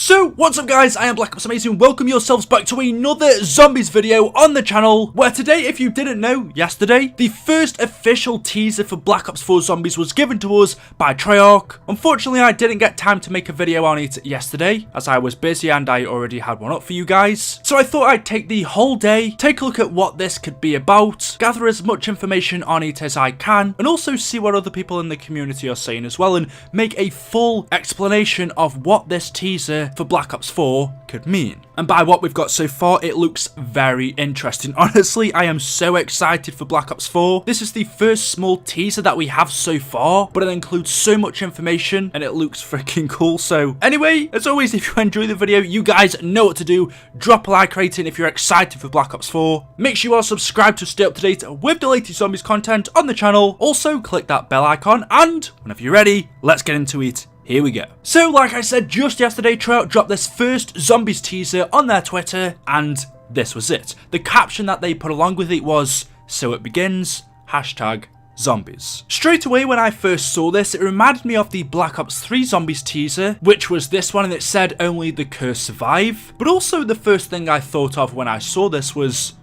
So, what's up guys, I am BlackOpsAmazing, welcome yourselves back to another zombies video on the channel, where today, if you didn't know, yesterday, the first official teaser for Black Ops 4 Zombies was given to us by Treyarch. Unfortunately, I didn't get time to make a video on it yesterday, as I was busy and I already had one up for you guys. So I thought I'd take the whole day, take a look at what this could be about, gather as much information on it as I can, and also see what other people in the community are saying as well, and make a full explanation of what this teaser for Black Ops 4 could mean. And by what we've got so far, it looks very interesting. Honestly, I am so excited for Black Ops 4. This is the first small teaser that we have so far, but it includes so much information and it looks freaking cool. So anyway, as always, if you enjoy the video, you guys know what to do. Drop a like rating if you're excited for Black Ops 4. Make sure you are subscribed to stay up to date with the latest zombies content on the channel. Also, click that bell icon, and whenever you're ready, let's get into it. Here we go. So, like I said, just yesterday, Treyarch dropped this first zombies teaser on their Twitter, and this was it. The caption that they put along with it was, "So it begins, #zombies. Straight away when I first saw this, it reminded me of the Black Ops 3 zombies teaser, which was this one, and it said only the cursed survive. But also the first thing I thought of when I saw this was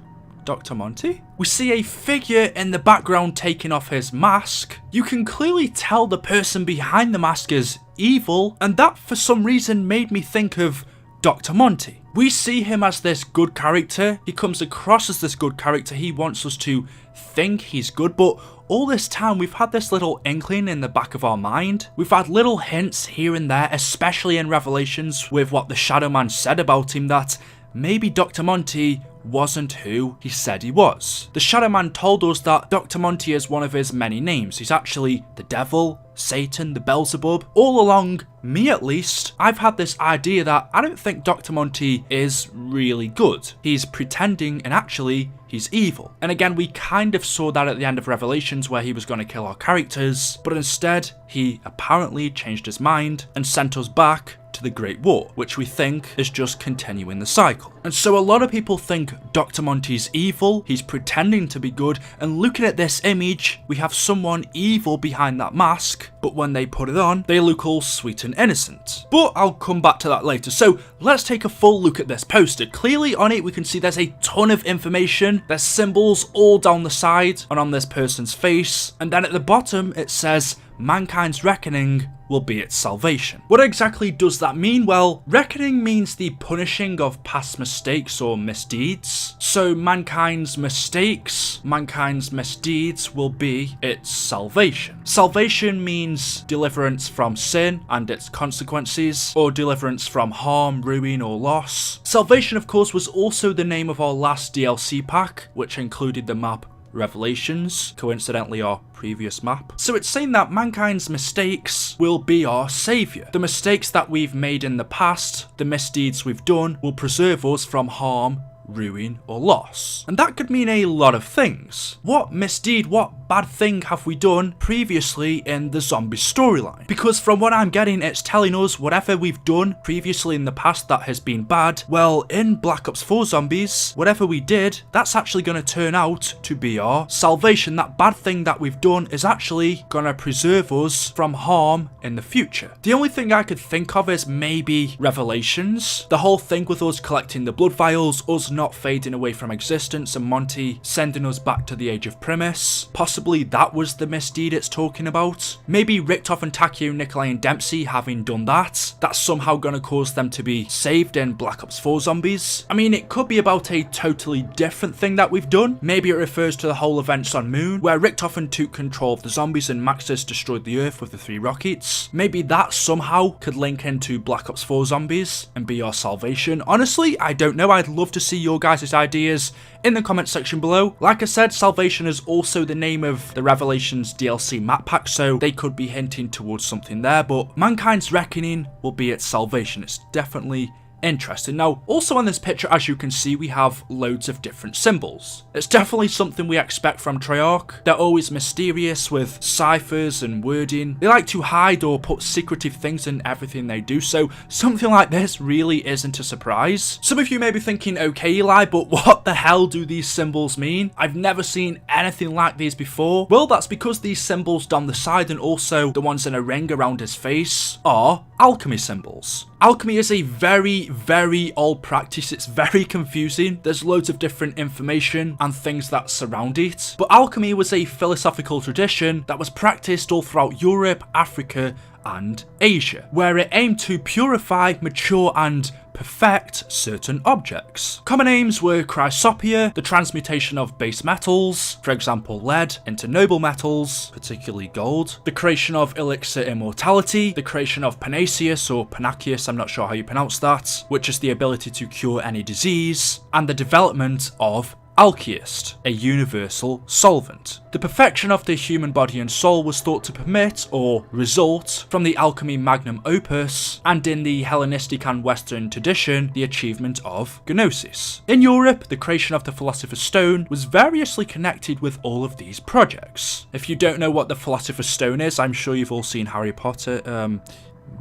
Dr. Monty? We see a figure in the background taking off his mask. You can clearly tell the person behind the mask is evil, and that for some reason made me think of Dr. Monty. We see him as this good character. He comes across as this good character. He wants us to think he's good, but all this time we've had this little inkling in the back of our mind. We've had little hints here and there, especially in Revelations with what the Shadow Man said about him, that maybe Dr. Monty wasn't who he said he was. The Shadow Man told us that Dr. Monty is one of his many names. He's actually the devil, Satan, the Beelzebub. All along, me at least, I've had this idea that I don't think Dr. Monty is really good. He's pretending and actually he's evil. And again, we kind of saw that at the end of Revelations where he was going to kill our characters, but instead he apparently changed his mind and sent us back to the Great War, which we think is just continuing the cycle. And so a lot of people think Dr. Monty's evil, he's pretending to be good, and looking at this image, we have someone evil behind that mask, but when they put it on, they look all sweet and innocent. But I'll come back to that later. So let's take a full look at this poster. Clearly on it, we can see there's a ton of information. There's symbols all down the side and on this person's face. And then at the bottom, it says, "Mankind's reckoning will be its salvation." What exactly does that mean? Well, reckoning means the punishing of past mistakes or misdeeds. So mankind's mistakes, mankind's misdeeds will be its salvation. Salvation means deliverance from sin and its consequences, or deliverance from harm, ruin, or loss. Salvation, of course, was also the name of our last DLC pack, which included the map Revelations, coincidentally our previous map. So it's saying that mankind's mistakes will be our savior. The mistakes that we've made in the past, the misdeeds we've done, will preserve us from harm, ruin, or loss. And that could mean a lot of things. What misdeed, what bad thing have we done previously in the zombie storyline? Because from what I'm getting, it's telling us whatever we've done previously in the past that has been bad, well, in Black Ops 4 Zombies, whatever we did, that's actually going to turn out to be our salvation. That bad thing that we've done is actually going to preserve us from harm in the future. The only thing I could think of is maybe Revelations. The whole thing with us collecting the blood vials, us not fading away from existence, and Monty sending us back to the age of Primus. Possibly that was the misdeed it's talking about. Maybe Richtof and Takeo, Nikolai and Dempsey having done that, that's somehow going to cause them to be saved in Black Ops 4 Zombies. I mean, it could be about a totally different thing that we've done. Maybe it refers to the whole events on Moon, where Richtof and took control of the zombies and Maxis destroyed the Earth with the 3 rockets. Maybe that somehow could link into Black Ops 4 Zombies and be our salvation. Honestly, I don't know. I'd love to see your guys' ideas in the comment section below. Like I said, Salvation is also the name of the Revelations DLC map pack, so they could be hinting towards something there, but mankind's reckoning will be its salvation. It's definitely interesting. Now, also on this picture, as you can see, we have loads of different symbols. It's definitely something we expect from Treyarch. They're always mysterious with ciphers and wording. They like to hide or put secretive things in everything they do, so something like this really isn't a surprise. Some of you may be thinking, okay Eli, but what the hell do these symbols mean? I've never seen anything like these before. Well, that's because these symbols down the side and also the ones in a ring around his face are alchemy symbols. Alchemy is a very old practice. It's very confusing. There's loads of different information and things that surround it. But alchemy was a philosophical tradition that was practiced all throughout Europe, Africa, and Asia, where it aimed to purify, mature, and perfect certain objects. Common aims were chrysopia, the transmutation of base metals, for example lead, into noble metals, particularly gold, the creation of elixir immortality, the creation of Panaceus or Panaceus, I'm not sure how you pronounce that, which is the ability to cure any disease, and the development of Alchemist, a universal solvent. The perfection of the human body and soul was thought to permit or result from the alchemy magnum opus, and in the Hellenistic and Western tradition, the achievement of gnosis. In Europe, the creation of the Philosopher's Stone was variously connected with all of these projects. If you don't know what the Philosopher's Stone is, I'm sure you've all seen Harry Potter.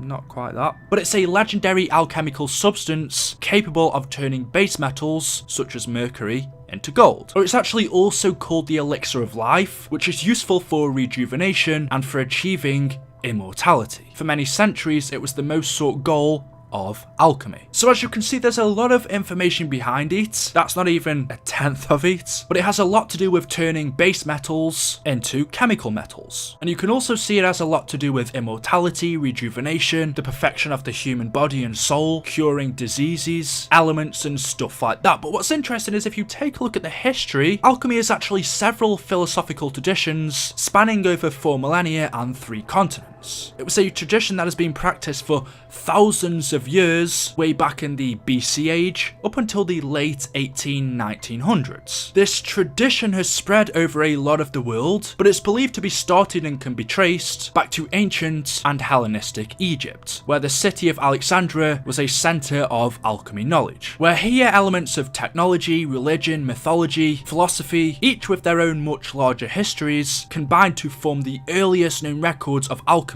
Not quite that. But it's a legendary alchemical substance capable of turning base metals, such as mercury, into gold. Or it's actually also called the elixir of life, which is useful for rejuvenation and for achieving immortality. For many centuries, it was the most sought goal of alchemy. So as you can see, there's a lot of information behind it. That's not even a tenth of it, but it has a lot to do with turning base metals into chemical metals. And you can also see it has a lot to do with immortality, rejuvenation, the perfection of the human body and soul, curing diseases, elements and stuff like that. But what's interesting is if you take a look at the history, alchemy is actually several philosophical traditions spanning over 4 millennia and 3 continents. It was a tradition that has been practiced for thousands of years, way back in the BC age, up until the late 1900s. This tradition has spread over a lot of the world, but it's believed to be started and can be traced back to ancient and Hellenistic Egypt, where the city of Alexandria was a centre of alchemy knowledge, where here elements of technology, religion, mythology, philosophy, each with their own much larger histories, combined to form the earliest known records of alchemy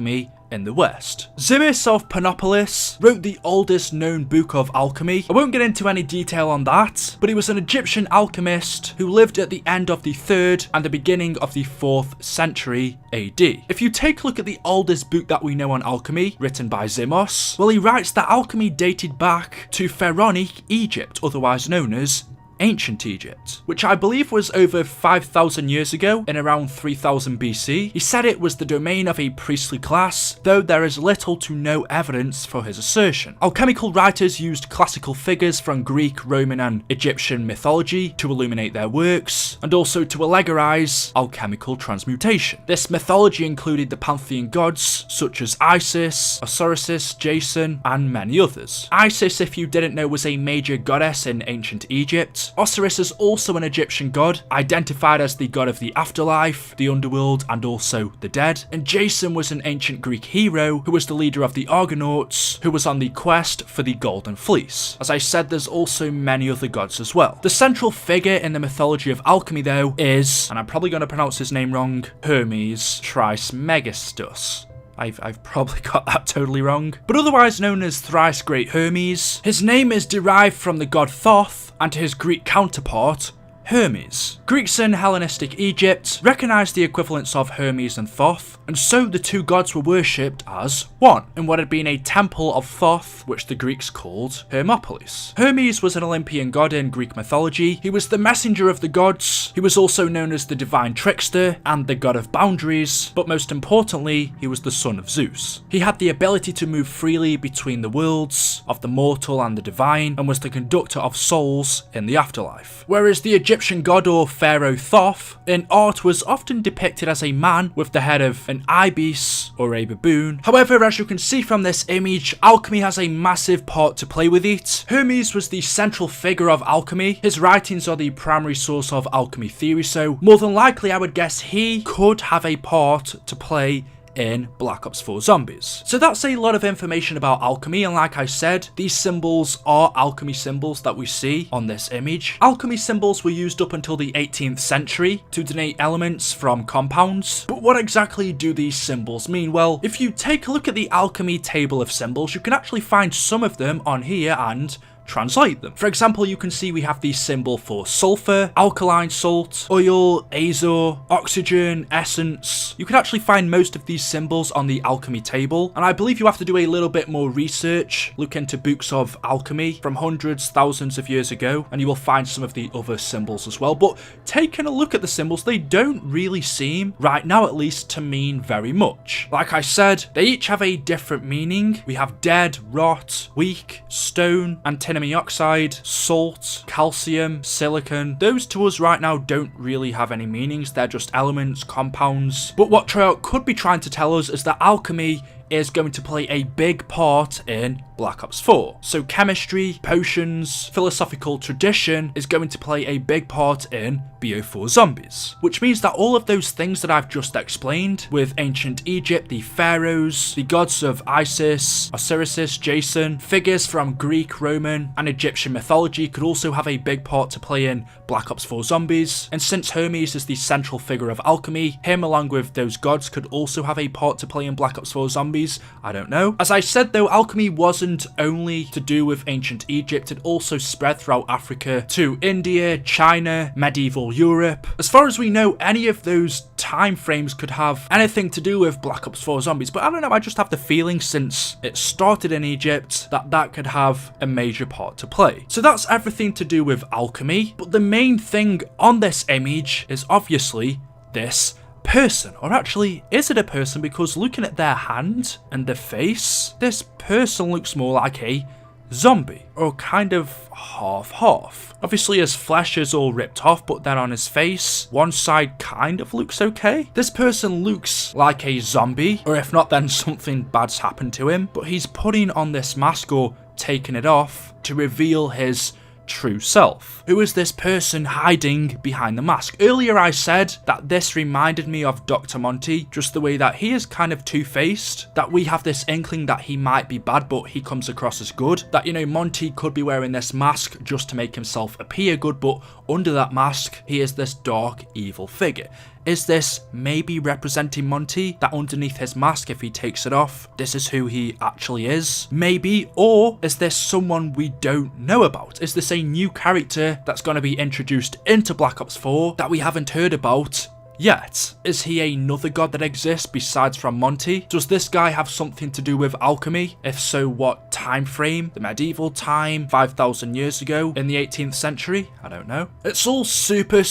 in the West. Zimmis of Panopolis wrote the oldest known book of alchemy. I won't get into any detail on that, but he was an Egyptian alchemist who lived at the end of the 3rd and the beginning of the 4th century AD. If you take a look at the oldest book that we know on alchemy, written by Zimmos, well, he writes that alchemy dated back to Pharaonic Egypt, otherwise known as Ancient Egypt, which I believe was over 5,000 years ago in around 3000 BC. He said it was the domain of a priestly class, though there is little to no evidence for his assertion. Alchemical writers used classical figures from Greek, Roman and Egyptian mythology to illuminate their works, and also to allegorize alchemical transmutation. This mythology included the pantheon gods such as Isis, Osiris, Jason, and many others. Isis, if you didn't know, was a major goddess in ancient Egypt. Osiris is also an Egyptian god, identified as the god of the afterlife, the underworld, and also the dead. And Jason was an ancient Greek hero who was the leader of the Argonauts, who was on the quest for the Golden Fleece. As I said, there's also many other gods as well. The central figure in the mythology of alchemy, though, is, and I'm probably going to pronounce his name wrong, Hermes Trismegistus. I've probably got that totally wrong. But otherwise known as Thrice Great Hermes, his name is derived from the god Thoth and his Greek counterpart, Hermes. Greeks in Hellenistic Egypt recognised the equivalence of Hermes and Thoth, and so the two gods were worshipped as one, in what had been a temple of Thoth, which the Greeks called Hermopolis. Hermes was an Olympian god in Greek mythology. He was the messenger of the gods. He was also known as the divine trickster and the god of boundaries, but most importantly, he was the son of Zeus. He had the ability to move freely between the worlds of the mortal and the divine, and was the conductor of souls in the afterlife. Whereas the Egyptian god or pharaoh Thoth in art was often depicted as a man with the head of an ibis or a baboon. However, as you can see from this image, alchemy has a massive part to play with it. Hermes was the central figure of alchemy. His writings are the primary source of alchemy theory, so more than likely I would guess he could have a part to play in Black Ops 4 Zombies. So that's a lot of information about alchemy, and like I said, these symbols are alchemy symbols that we see on this image. Alchemy symbols were used up until the 18th century to denote elements from compounds, but what exactly do these symbols mean? Well, if you take a look at the alchemy table of symbols, you can actually find some of them on here and translate them. For example, you can see we have the symbol for sulfur, alkaline salt, oil, azure, oxygen, essence. You can actually find most of these symbols on the alchemy table, and I believe you have to do a little bit more research, look into books of alchemy from hundreds, thousands of years ago, and you will find some of the other symbols as well. But taking a look at the symbols, they don't really seem, right now at least, to mean very much. Like I said, they each have a different meaning. We have dead, rot, weak, stone, antimony oxide, salt, calcium, silicon. Those to us right now don't really have any meanings. They're just elements, compounds. But what Treyarch could be trying to tell us is that alchemy is going to play a big part in Black Ops 4. So chemistry, potions, philosophical tradition is going to play a big part in BO4 zombies. Which means that all of those things that I've just explained, with ancient Egypt, the pharaohs, the gods of Isis, Osiris, Jason, figures from Greek, Roman, and Egyptian mythology could also have a big part to play in Black Ops 4 zombies. And since Hermes is the central figure of alchemy, him along with those gods could also have a part to play in Black Ops 4 zombies. I don't know. As I said though, alchemy wasn't only to do with ancient Egypt, it also spread throughout Africa to India, China, medieval Europe. As far as we know, any of those time frames could have anything to do with Black Ops 4 zombies, but I don't know, I just have the feeling since it started in Egypt that that could have a major part to play. So that's everything to do with alchemy, but the main thing on this image is obviously this person. Or actually, is it a person? Because looking at their hand and their face, this person looks more like a zombie, or kind of half. Obviously his flesh is all ripped off, but then on his face, one side kind of looks okay. This person looks like a zombie, or if not, then something bad's happened to him, but he's putting on this mask or taking it off to reveal his true self. Who is this person hiding behind the mask? Earlier I said that this reminded me of Dr. Monty, just the way that he is kind of two-faced, that we have this inkling that he might be bad but he comes across as good, that, you know, Monty could be wearing this mask just to make himself appear good, but under that mask he is this dark, evil figure. Is this maybe representing Monty, that underneath his mask, if he takes it off, this is who he actually is? Maybe. Or is this someone we don't know about? Is this a new character that's going to be introduced into Black Ops 4 that we haven't heard about yet? Is he another god that exists besides from Monty? Does this guy have something to do with alchemy? If so, what time frame? The medieval time, 5,000 years ago, in the 18th century? I don't know. It's all super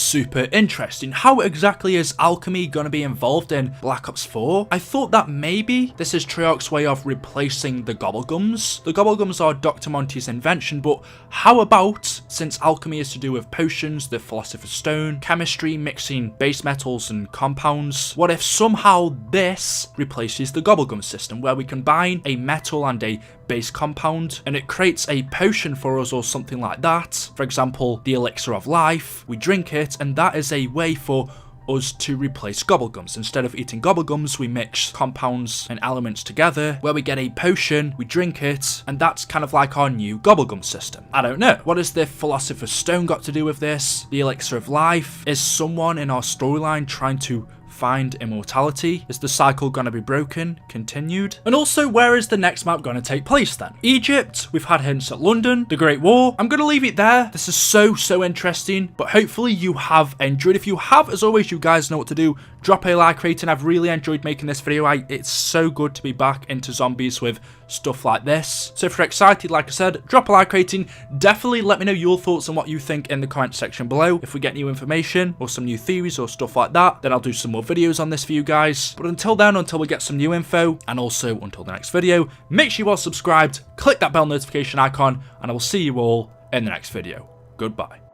interesting. How exactly is alchemy going to be involved in Black Ops 4? I thought that maybe this is Treyarch's way of replacing the gobblegums. The gobblegums are Dr. Monty's invention, but how about, since alchemy is to do with potions, the Philosopher's Stone, chemistry, mixing base metals and compounds, what if somehow this replaces the gobblegum system, where we combine a metal and a base compound and it creates a potion for us or something like that? For example, the elixir of life, we drink it and that is a way for us to replace gobblegums. Instead of eating gobblegums, we mix compounds and elements together, where we get a potion, we drink it, and that's kind of like our new gobblegum system. I don't know. What has the Philosopher's Stone got to do with this? The elixir of life? Is someone in our storyline trying to find immortality? Is the cycle going to be broken? Continued? And also, where is the next map going to take place then? Egypt, we've had hints at London, the Great War. I'm going to leave it there. This is so interesting, but hopefully you have enjoyed. If you have, as always, you guys know what to do. Drop a like rating. I've really enjoyed making this video. It's so good to be back into zombies with stuff like this. So if you're excited, like I said, drop a like rating. Definitely let me know your thoughts on what you think in the comment section below. If we get new information or some new theories or stuff like that, then I'll do some more videos on this for you guys. But until then, until we get some new info, and also until the next video, make sure you are subscribed, click that bell notification icon, and I will see you all in the next video. Goodbye.